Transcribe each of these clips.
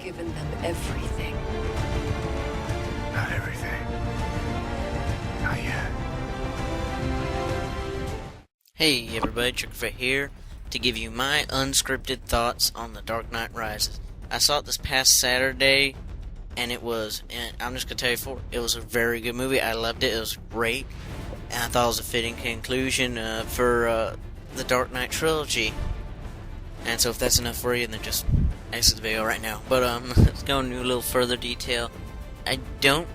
given them everything. Not everything. Not yet. Hey everybody, Trickfit here to give you my unscripted thoughts on The Dark Knight Rises. I saw it this past Saturday, and I'm just going to tell you, it was a very good movie. I loved it. It was great, and I thought it was a fitting conclusion for the Dark Knight trilogy. And so if that's enough for you, then just exit the video right now. But let's go into a little further detail. I don't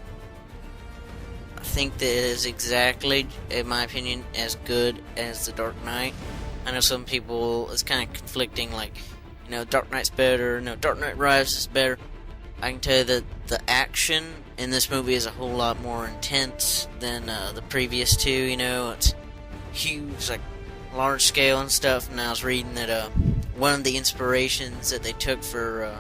think that it is exactly, in my opinion, as good as The Dark Knight. I know some people, it's kind of conflicting, like, Dark Knight's better, no, Dark Knight Rises is better. I can tell you that the action in this movie is a whole lot more intense than the previous two. It's huge, like, large scale and stuff, and I was reading that one of the inspirations that they took for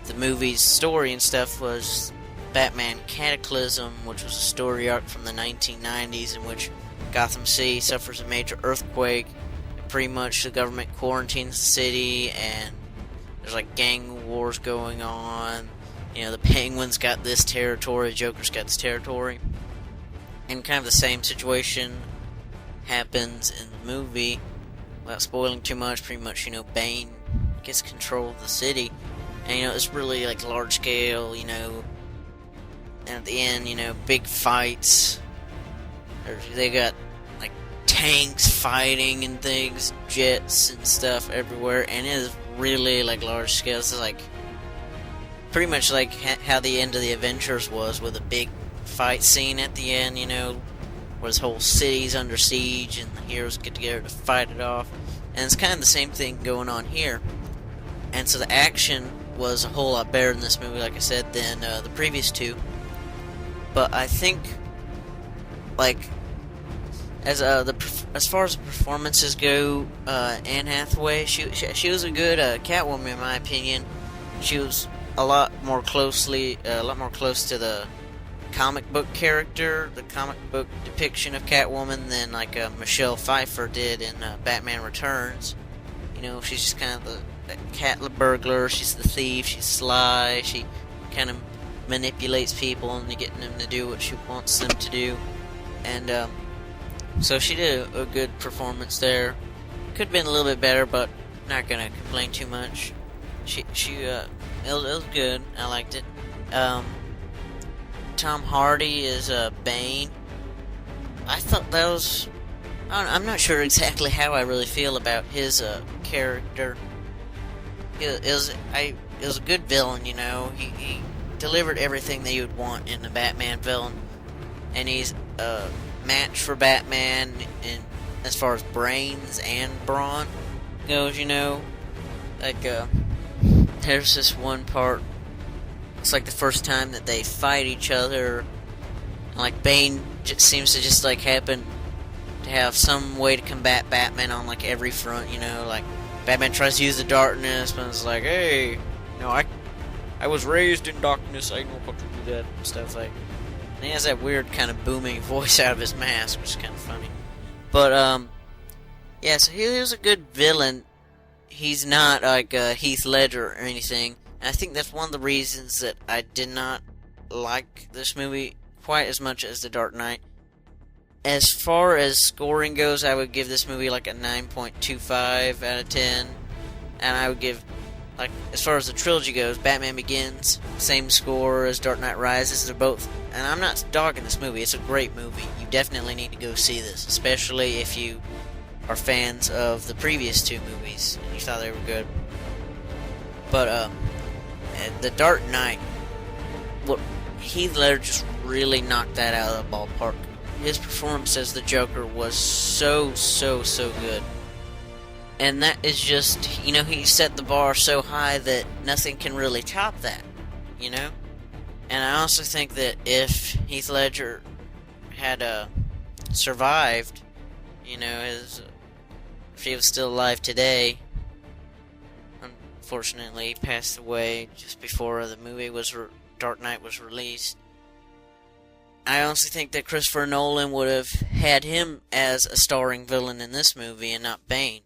the movie's story and stuff was Batman Cataclysm, which was a story arc from the 1990s in which Gotham City suffers a major earthquake, and pretty much the government quarantines the city, and there's like gang wars going on. The Penguin's got this territory, Joker's got this territory, and kind of the same situation happens in the movie. Without spoiling too much, pretty much, Bane gets control of the city, and it's really like large scale, and at the end, big fights. They got like tanks fighting and things, jets and stuff everywhere, and it is really like large scale. It's like pretty much like how the end of the Avengers was, with a big fight scene at the end, where this whole city's under siege and the heroes get together to fight it off. And it's kind of the same thing going on here. And so the action was a whole lot better in this movie, like I said, than the previous two. But I think, like, as far as the performances go, Anne Hathaway, she was a good Catwoman in my opinion. She was a lot more close to the comic book character, the comic book depiction of Catwoman, than like Michelle Pfeiffer did in Batman Returns. She's just kind of the cat burglar. She's the thief. She's sly. She kind of manipulates people into getting them to do what she wants them to do. And so she did a good performance there. Could have been a little bit better, but not gonna complain too much. It was good. I liked it. Tom Hardy is Bane. I thought that was... I'm not sure exactly how I really feel about his character. It was a good villain, He delivered everything that you would want in a Batman villain. And he's a match for Batman in as far as brains and brawn goes, Like, there's this one part. It's like the first time that they fight each other. Like, Bane just seems to just like happen to have some way to combat Batman on like every front. Like Batman tries to use the darkness, but it's like, hey, I was raised in darkness. I know how to do that and stuff like. And he has that weird kind of booming voice out of his mask, which is kind of funny. But yeah, so he was a good villain. He's not like Heath Ledger or anything. And I think that's one of the reasons that I did not like this movie quite as much as The Dark Knight. As far as scoring goes, I would give this movie like a 9.25 out of 10. And I would give, like, as far as the trilogy goes, Batman Begins, same score as Dark Knight Rises. They're both, and I'm not dogging this movie, it's a great movie. You definitely need to go see this, especially if you are fans of the previous two movies and you thought they were good. But, The Dark Knight, Heath Ledger just really knocked that out of the ballpark. His performance as the Joker was so good. And that is just, he set the bar so high that nothing can really top that, And I also think that if Heath Ledger had survived, if he was still alive today, unfortunately he passed away just before the movie Dark Knight was released. I honestly think that Christopher Nolan would have had him as a starring villain in this movie and not Bane.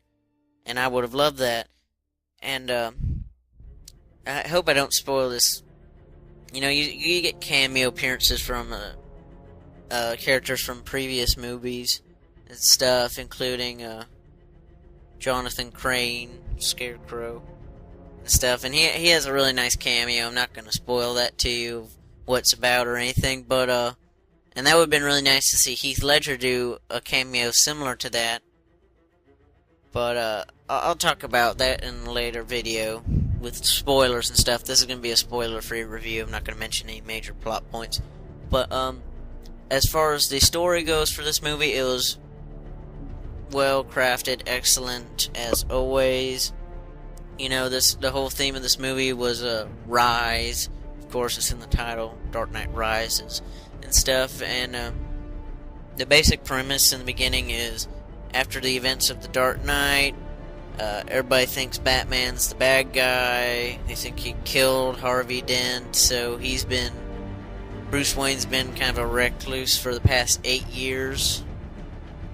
And I would have loved that. And I hope I don't spoil this. You get cameo appearances from characters from previous movies and stuff, including Jonathan Crane, Scarecrow, and stuff. And he has a really nice cameo. I'm not going to spoil that to you, what it's about or anything, but and that would have been really nice to see Heath Ledger do a cameo similar to that. But I'll talk about that in a later video with spoilers and stuff. This is going to be a spoiler-free review. I'm not going to mention any major plot points. But as far as the story goes for this movie, it was well crafted, excellent as always. The whole theme of this movie was Rise. Of course, it's in the title, Dark Knight Rises and stuff. And the basic premise in the beginning is, after the events of the Dark Knight, everybody thinks Batman's the bad guy. They think he killed Harvey Dent, so Bruce Wayne's been kind of a recluse for the past 8 years.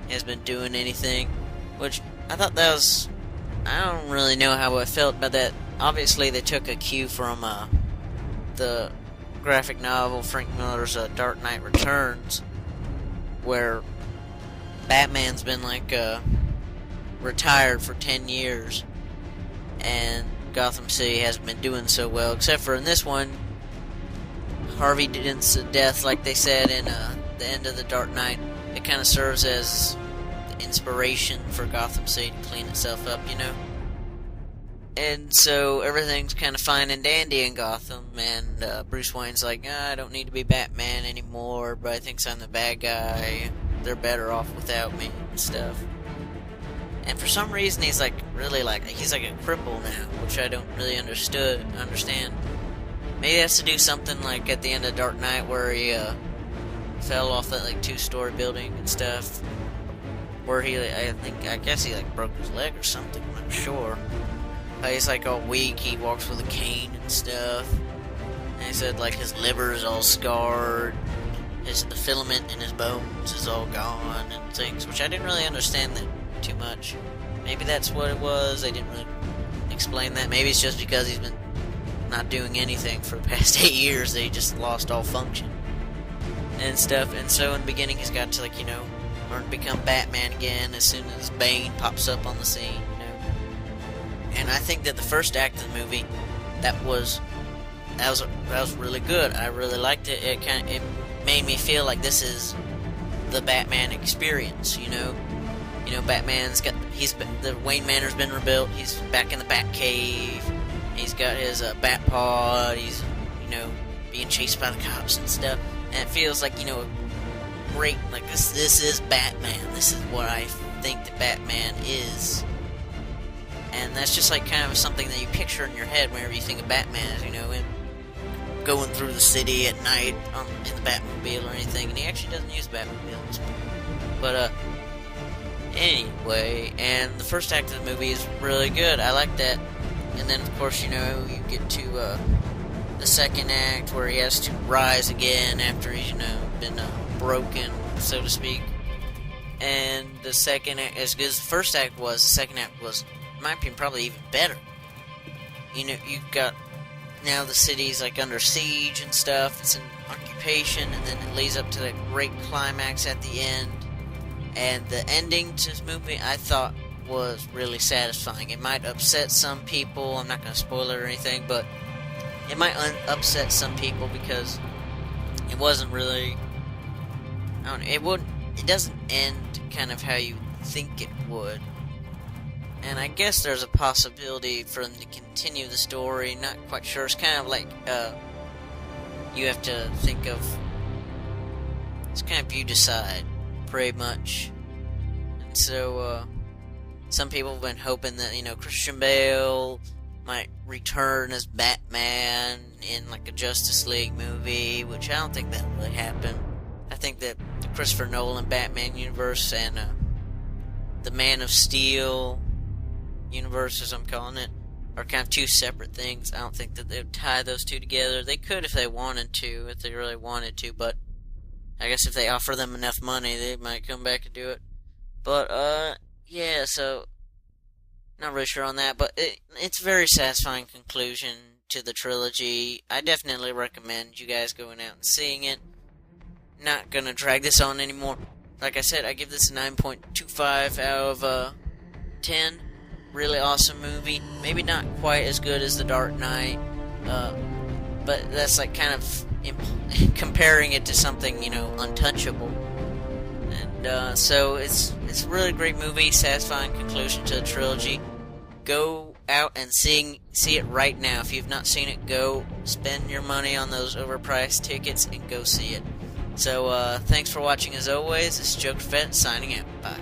He hasn't been doing anything, which I thought that was... I don't really know how I felt about that. Obviously, they took a cue from the graphic novel Frank Miller's Dark Knight Returns, where Batman's been retired for 10 years, and Gotham City hasn't been doing so well, except for in this one, Harvey Dent's death, like they said in the end of the Dark Knight, it kind of serves as the inspiration for Gotham City to clean itself up, And so everything's kind of fine and dandy in Gotham, and Bruce Wayne's like, I don't need to be Batman anymore, but I think I'm the bad guy. They're better off without me and stuff. And for some reason he's he's like a cripple now, which I don't really understand. Maybe it has to do something like at the end of Dark Knight where he fell off that 2-story building and stuff. Where I guess he broke his leg or something, I'm not sure. He's all weak, he walks with a cane and stuff. And he said his liver is all scarred. The filament in his bones is all gone and things, which I didn't really understand that too much. Maybe that's what it was. They didn't really explain that. Maybe it's just because he's been not doing anything for the past 8 years. They just lost all function and stuff. And so in the beginning, he's got to learn to become Batman again as soon as Bane pops up on the scene. And I think that the first act of the movie, that was really good. I really liked it. It made me feel like this is the Batman experience, the Wayne Manor's been rebuilt, he's back in the Batcave, he's got his Batpod, he's, being chased by the cops and stuff, and it feels like, great, this is Batman, this is what I think that Batman is, and that's just kind of something that you picture in your head whenever you think of Batman, him going through the city at night in the Batmobile or anything, and he actually doesn't use Batmobiles. But anyway, and the first act of the movie is really good. I like that. And then of course, you get to the second act where he has to rise again after he's been broken, so to speak. And the second act, as good as the first act was, the second act was, in my opinion, probably even better. You've got now the city's under siege and stuff. It's in occupation, and then it leads up to that great climax at the end. And the ending to this movie, I thought, was really satisfying. It might upset some people. I'm not going to spoil it or anything, but it might upset some people because it wasn't really. It doesn't end kind of how you think it would. And I guess there's a possibility for them to continue the story. Not quite sure. It's kind of you have to think of. It's kind of you decide, pretty much. And so some people have been hoping that Christian Bale might return as Batman in a Justice League movie, which I don't think that'll really happen. I think that the Christopher Nolan Batman universe and the Man of Steel universe, as I'm calling it, are kind of two separate things. I don't think that they would tie those two together. They could if they wanted to, if they really wanted to, but I guess if they offer them enough money, they might come back and do it. But, yeah, so, not really sure on that, but it's a very satisfying conclusion to the trilogy. I definitely recommend you guys going out and seeing it. Not gonna drag this on anymore. Like I said, I give this a 9.25 out of 10. Really awesome movie. Maybe not quite as good as The Dark Knight, but that's like kind of comparing it to something, untouchable. And so it's a really great movie, satisfying conclusion to the trilogy. Go out and see it right now. If you've not seen it, go spend your money on those overpriced tickets and go see it. So thanks for watching as always. This is Joker Fett signing out. Bye.